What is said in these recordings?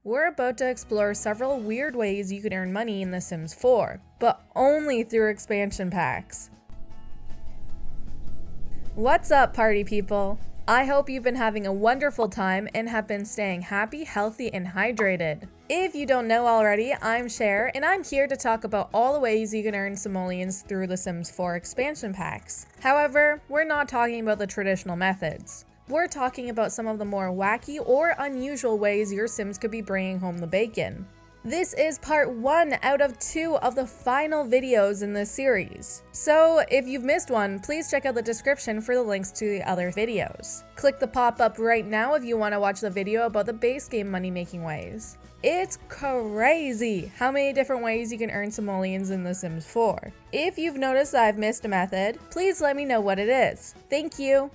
We're about to explore several weird ways you can earn money in The Sims 4, but only through expansion packs. What's up, party people? I hope you've been having a wonderful time and have been staying happy, healthy, and hydrated. If you don't know already, I'm cher, and I'm here to talk about all the ways you can earn simoleons through The Sims 4 expansion packs. However, we're not talking about the traditional methods. We're talking about some of the more wacky or unusual ways your Sims could be bringing home the bacon. This is part 1 out of 2 of the final videos in this series. So if you've missed one, please check out the description for the links to the other videos. Click the pop-up right now if you want to watch the video about the base game money-making ways. It's crazy how many different ways you can earn simoleons in The Sims 4. If you've noticed that I've missed a method, please let me know what it is. Thank you!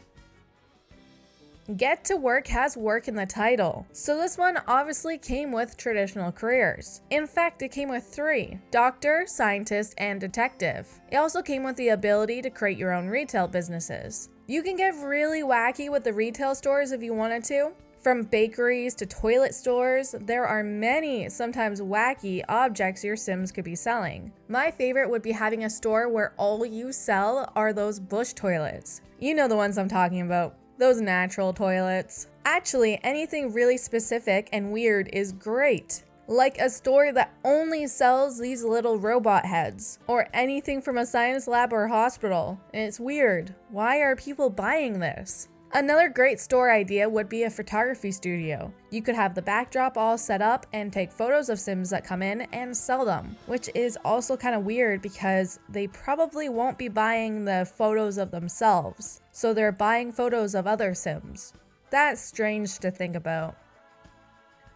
Get to Work has work in the title, so this one obviously came with traditional careers. In fact, it came with 3: doctor, scientist, and detective. It also came with the ability to create your own retail businesses. You can get really wacky with the retail stores if you wanted to. From bakeries to toilet stores, there are many, sometimes wacky, objects your Sims could be selling. My favorite would be having a store where all you sell are those bush toilets. You know the ones I'm talking about. Those natural toilets. Actually, anything really specific and weird is great. Like a store that only sells these little robot heads, or anything from a science lab or hospital. And it's weird. Why are people buying this? Another great store idea would be a photography studio. You could have the backdrop all set up and take photos of Sims that come in and sell them, which is also kind of weird because they probably won't be buying the photos of themselves, so they're buying photos of other Sims. That's strange to think about.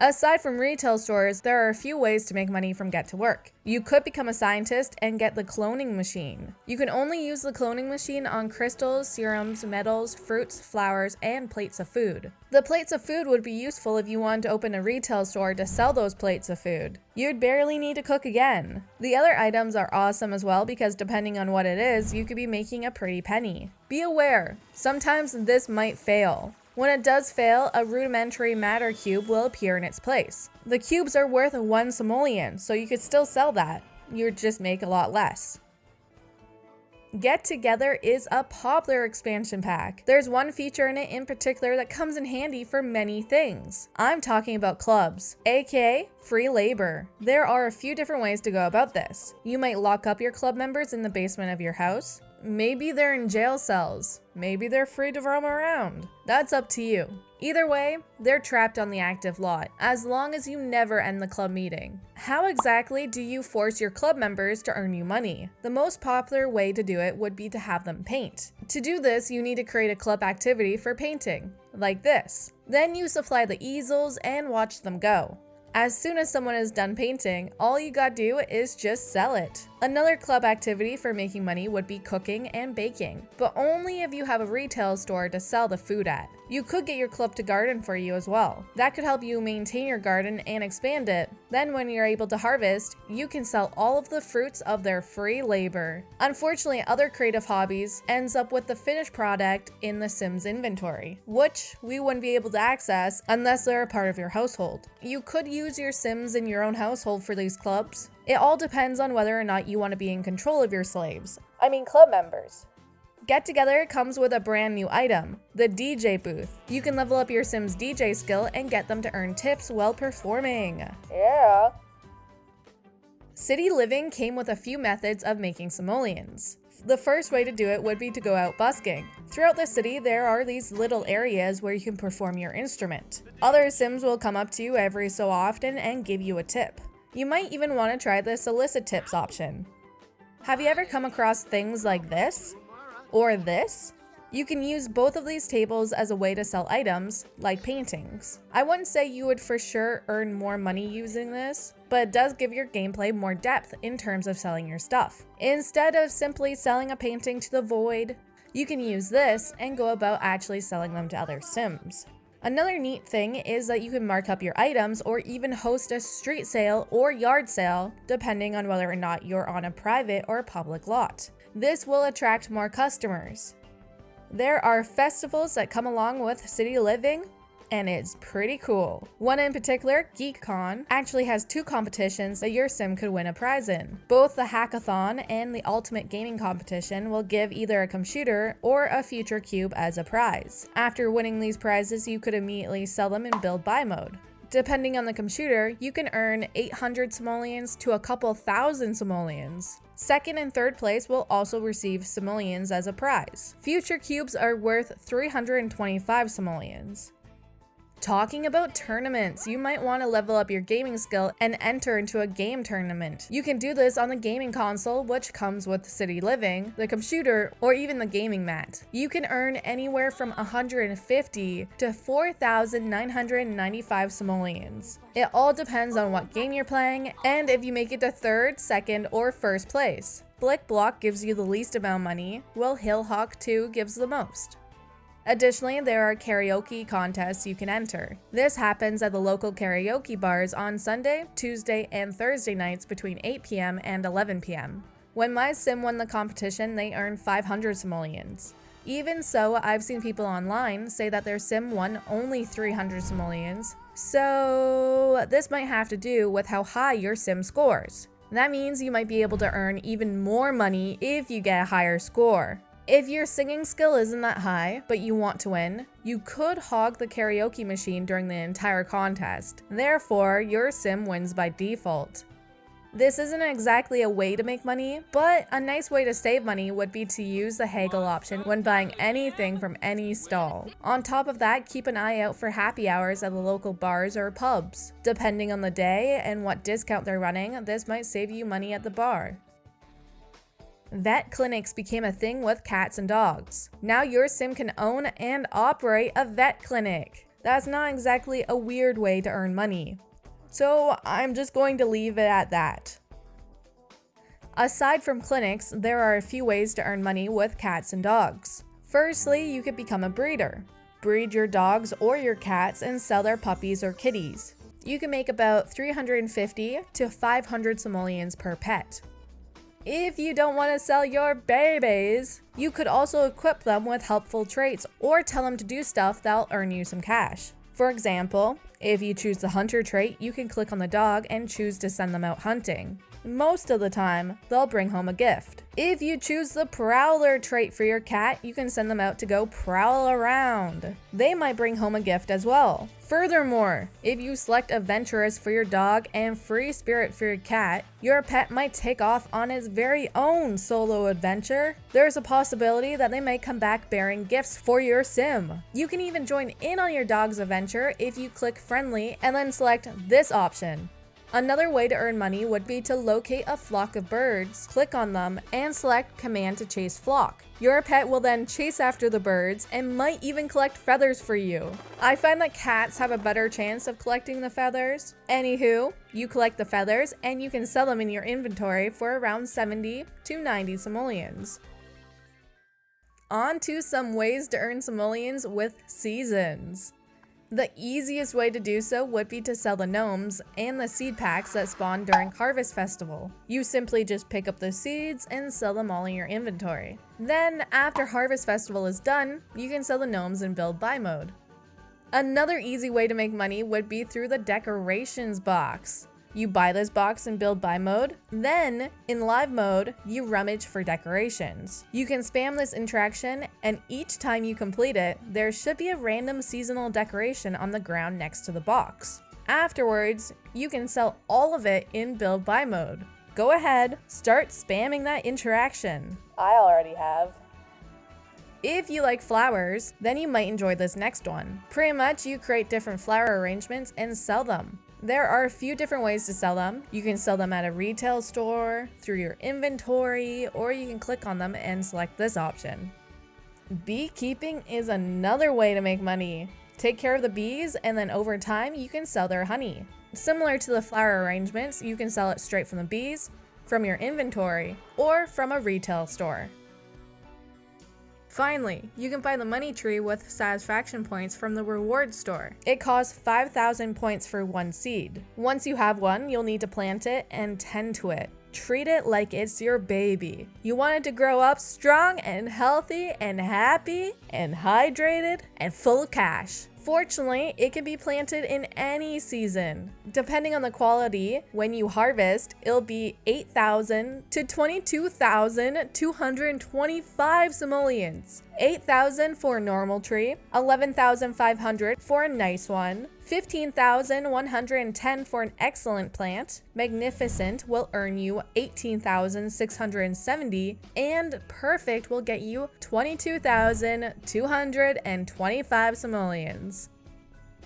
Aside from retail stores, there are a few ways to make money from Get to Work. You could become a scientist and get the cloning machine. You can only use the cloning machine on crystals, serums, metals, fruits, flowers, and plates of food. The plates of food would be useful if you wanted to open a retail store to sell those plates of food. You'd barely need to cook again. The other items are awesome as well because depending on what it is, you could be making a pretty penny. Be aware, sometimes this might fail. When it does fail, a rudimentary matter cube will appear in its place. The cubes are worth 1 simoleon, so you could still sell that. You'd just make a lot less. Get Together is a popular expansion pack. There's one feature in it in particular that comes in handy for many things. I'm talking about clubs, aka free labor. There are a few different ways to go about this. You might lock up your club members in the basement of your house. Maybe they're in jail cells. Maybe they're free to roam around. That's up to you. Either way, they're trapped on the active lot, as long as you never end the club meeting. How exactly do you force your club members to earn you money? The most popular way to do it would be to have them paint. To do this, you need to create a club activity for painting, like this. Then you supply the easels and watch them go. As soon as someone is done painting, all you gotta do is just sell it. Another club activity for making money would be cooking and baking, but only if you have a retail store to sell the food at. You could get your club to garden for you as well. That could help you maintain your garden and expand it. Then when you're able to harvest, you can sell all of the fruits of their free labor. Unfortunately, other creative hobbies ends up with the finished product in the Sims inventory, which we wouldn't be able to access unless they're a part of your household. You could use your Sims in your own household for these clubs. It all depends on whether or not you want to be in control of your club members. Get Together comes with a brand new item, the DJ booth. You can level up your Sims' DJ skill and get them to earn tips while performing. Yeah. City living came with a few methods of making simoleons. The first way to do it would be to go out busking. Throughout the city, there are these little areas where you can perform your instrument. Other Sims will come up to you every so often and give you a tip. You might even want to try the solicit tips option. Have you ever come across things like this? Or this? You can use both of these tables as a way to sell items, like paintings. I wouldn't say you would for sure earn more money using this, but it does give your gameplay more depth in terms of selling your stuff. Instead of simply selling a painting to the void, you can use this and go about actually selling them to other Sims. Another neat thing is that you can mark up your items or even host a street sale or yard sale, depending on whether or not you're on a private or public lot. This will attract more customers. There are festivals that come along with city living, and it's pretty cool. One in particular, GeekCon, actually has 2 competitions that your sim could win a prize in. Both the hackathon and the ultimate gaming competition will give either a computer or a future cube as a prize. After winning these prizes, you could immediately sell them in build buy mode. Depending on the computer, you can earn 800 simoleons to a couple thousand simoleons. Second and third place will also receive simoleons as a prize. Future cubes are worth 325 simoleons. Talking about tournaments, you might want to level up your gaming skill and enter into a game tournament. You can do this on the gaming console, which comes with City Living, the computer, or even the gaming mat. You can earn anywhere from 150 to 4,995 simoleons. It all depends on what game you're playing and if you make it to third, second, or first place. Blick Block gives you the least amount of money, while Hill Hawk 2 gives the most. Additionally, there are karaoke contests you can enter. This happens at the local karaoke bars on Sunday, Tuesday, and Thursday nights between 8 p.m. and 11 p.m. When my sim won the competition, they earned 500 simoleons. Even so, I've seen people online say that their sim won only 300 simoleons, so this might have to do with how high your sim scores. That means you might be able to earn even more money if you get a higher score. If your singing skill isn't that high, but you want to win, you could hog the karaoke machine during the entire contest. Therefore, your sim wins by default. This isn't exactly a way to make money, but a nice way to save money would be to use the haggle option when buying anything from any stall. On top of that, keep an eye out for happy hours at the local bars or pubs. Depending on the day and what discount they're running, this might save you money at the bar. Vet clinics became a thing with cats and dogs. Now your sim can own and operate a vet clinic. That's not exactly a weird way to earn money. So I'm just going to leave it at that. Aside from clinics, there are a few ways to earn money with cats and dogs. Firstly, you could become a breeder. Breed your dogs or your cats and sell their puppies or kitties. You can make about 350 to 500 simoleons per pet. If you don't want to sell your babies, you could also equip them with helpful traits or tell them to do stuff that'll earn you some cash. For example, if you choose the hunter trait, you can click on the dog and choose to send them out hunting. Most of the time, they'll bring home a gift. If you choose the prowler trait for your cat, you can send them out to go prowl around. They might bring home a gift as well. Furthermore, if you select adventurous for your dog and free spirit for your cat, your pet might take off on its very own solo adventure. There's a possibility that they might come back bearing gifts for your sim. You can even join in on your dog's adventure if you click friendly and then select this option. Another way to earn money would be to locate a flock of birds, click on them, and select Command to Chase Flock. Your pet will then chase after the birds and might even collect feathers for you. I find that cats have a better chance of collecting the feathers. Anywho, you collect the feathers and you can sell them in your inventory for around 70 to 90 simoleons. On to some ways to earn simoleons with seasons. The easiest way to do so would be to sell the gnomes and the seed packs that spawn during Harvest Festival. You simply just pick up the seeds and sell them all in your inventory. Then, after Harvest Festival is done, you can sell the gnomes in build buy mode. Another easy way to make money would be through the decorations box. You buy this box in build buy mode, then in live mode, you rummage for decorations. You can spam this interaction, and each time you complete it, there should be a random seasonal decoration on the ground next to the box. Afterwards, you can sell all of it in build buy mode. Go ahead, start spamming that interaction. I already have. If you like flowers, then you might enjoy this next one. Pretty much, you create different flower arrangements and sell them. There are a few different ways to sell them. You can sell them at a retail store, through your inventory, or you can click on them and select this option. Beekeeping is another way to make money. Take care of the bees, and then over time, you can sell their honey. Similar to the flower arrangements, you can sell it straight from the bees, from your inventory, or from a retail store. Finally, you can buy the money tree with satisfaction points from the reward store. It costs 5,000 points for one seed. Once you have one, you'll need to plant it and tend to it. Treat it like it's your baby. You want it to grow up strong and healthy and happy and hydrated and full of cash. Fortunately, it can be planted in any season. Depending on the quality, when you harvest, it'll be 8,000 to 22,225 simoleons. 8,000 for a normal tree, 11,500 for a nice one, 15,110 for an excellent plant, magnificent will earn you 18,670, and perfect will get you 22,225 simoleons.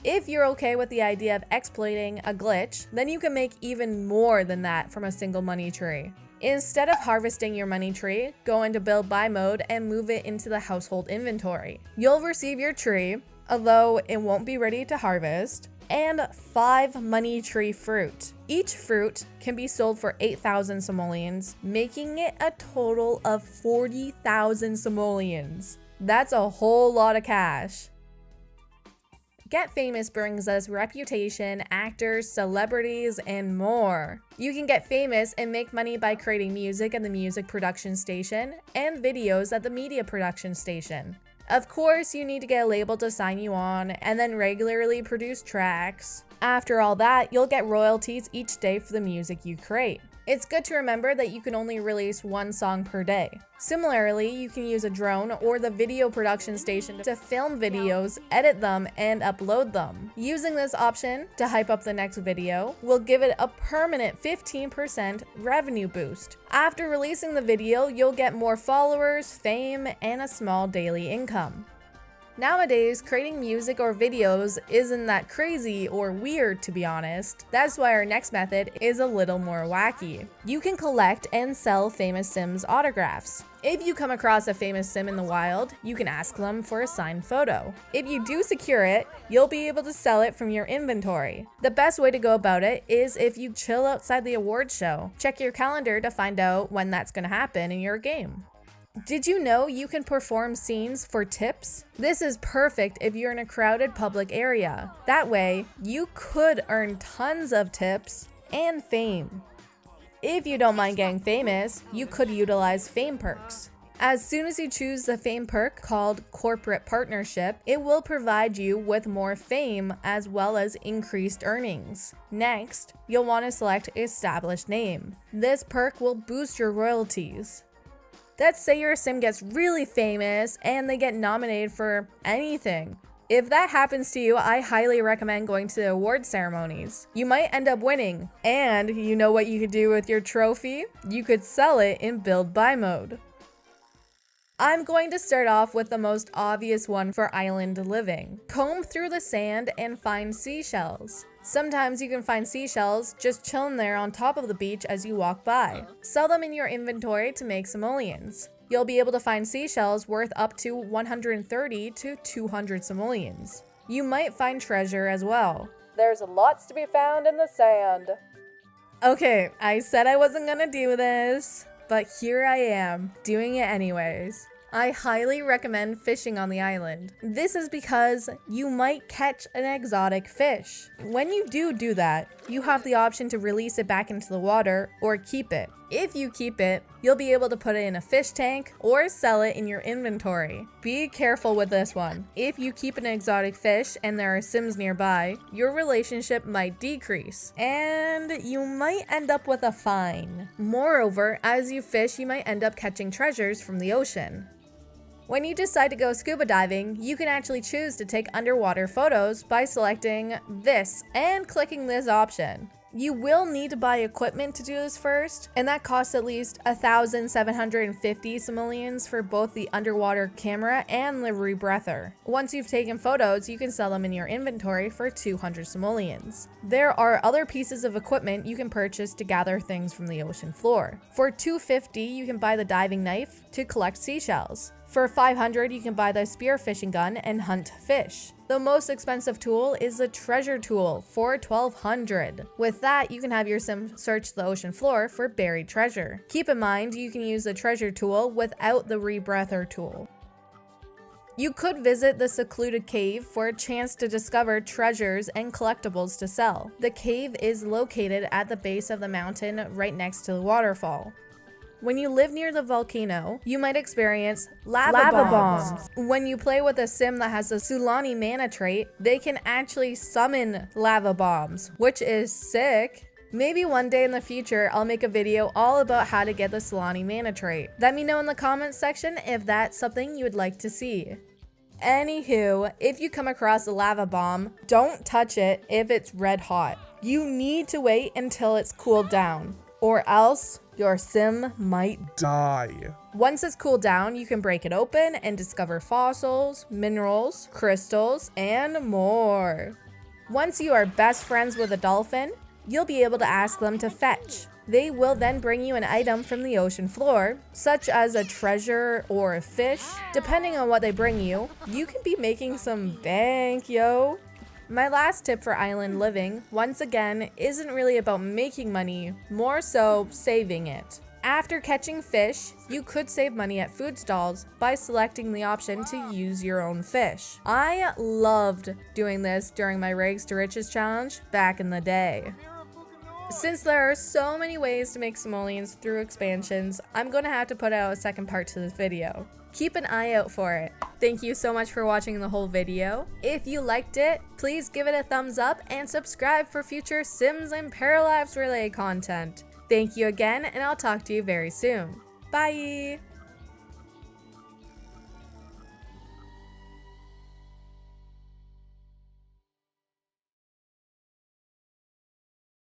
If you're okay with the idea of exploiting a glitch, then you can make even more than that from a single money tree. Instead of harvesting your money tree, go into build by mode and move it into the household inventory. You'll receive your tree, although it won't be ready to harvest, and 5 money tree fruit. Each fruit can be sold for 8,000 simoleons, making it a total of 40,000 simoleons. That's a whole lot of cash. Get Famous brings us reputation, actors, celebrities, and more. You can get famous and make money by creating music at the music production station and videos at the media production station. Of course, you need to get a label to sign you on and then regularly produce tracks. After all that, you'll get royalties each day for the music you create. It's good to remember that you can only release 1 song per day. Similarly, you can use a drone or the video production station to film videos, edit them, and upload them. Using this option to hype up the next video will give it a permanent 15% revenue boost. After releasing the video, you'll get more followers, fame, and a small daily income. Nowadays, creating music or videos isn't that crazy or weird, to be honest. That's why our next method is a little more wacky. You can collect and sell famous Sims autographs. If you come across a famous Sim in the wild, you can ask them for a signed photo. If you do secure it, you'll be able to sell it from your inventory. The best way to go about it is if you chill outside the awards show. Check your calendar to find out when that's going to happen in your game. Did you know you can perform scenes for tips? This is perfect if you're in a crowded public area. That way, you could earn tons of tips and fame. If you don't mind getting famous, you could utilize fame perks. As soon as you choose the fame perk called Corporate Partnership, it will provide you with more fame as well as increased earnings. Next, you'll want to select Established Name. This perk will boost your royalties. Let's say your sim gets really famous and they get nominated for anything. If that happens to you, I highly recommend going to the award ceremonies. You might end up winning, and you know what you could do with your trophy? You could sell it in build by mode. I'm going to start off with the most obvious one for island living. Comb through the sand and find seashells. Sometimes you can find seashells just chilling there on top of the beach as you walk by. Sell them in your inventory to make simoleons. You'll be able to find seashells worth up to 130 to 200 simoleons. You might find treasure as well. There's lots to be found in the sand. Okay, I said I wasn't gonna do this, but here I am, doing it anyways. I highly recommend fishing on the island. This is because you might catch an exotic fish. When you do that, you have the option to release it back into the water or keep it. If you keep it, you'll be able to put it in a fish tank or sell it in your inventory. Be careful with this one. If you keep an exotic fish and there are Sims nearby, your relationship might decrease and you might end up with a fine. Moreover, as you fish, you might end up catching treasures from the ocean. When you decide to go scuba diving, you can actually choose to take underwater photos by selecting this and clicking this option. You will need to buy equipment to do this first, and that costs at least 1,750 simoleons for both the underwater camera and the rebreather. Once you've taken photos, you can sell them in your inventory for 200 simoleons. There are other pieces of equipment you can purchase to gather things from the ocean floor. For 250, you can buy the diving knife to collect seashells. For 500, you can buy the spearfishing gun and hunt fish. The most expensive tool is the treasure tool for 1,200. With that, you can have your sim search the ocean floor for buried treasure. Keep in mind, you can use the treasure tool without the rebreather tool. You could visit the secluded cave for a chance to discover treasures and collectibles to sell. The cave is located at the base of the mountain right next to the waterfall. When you live near the volcano, you might experience lava bombs. When you play with a sim that has a ᵂᵃᵏᵒ trait, they can actually summon lava bombs, which is sick. Maybe one day in the future, I'll make a video all about how to get the ᵂᵃᵏᵒ trait. Let me know in the comments section if that's something you would like to see. Anywho, if you come across a lava bomb, don't touch it if it's red hot. You need to wait until it's cooled down, or else your sim might die. Once it's cooled down, you can break it open and discover fossils, minerals, crystals, and more. Once you are best friends with a dolphin, you'll be able to ask them to fetch. They will then bring you an item from the ocean floor, such as a treasure or a fish. Depending on what they bring you, you can be making some bank, yo. My last tip for island living, once again, isn't really about making money, more so saving it. After catching fish, you could save money at food stalls by selecting the option to use your own fish. I loved doing this during my Rags to Riches challenge back in the day. Since there are so many ways to make simoleons through expansions, I'm going to have to put out a second part to this video. Keep an eye out for it. Thank you so much for watching the whole video. If you liked it, please give it a thumbs up and subscribe for future Sims and Paralives related content. Thank you again, and I'll talk to you very soon. Bye!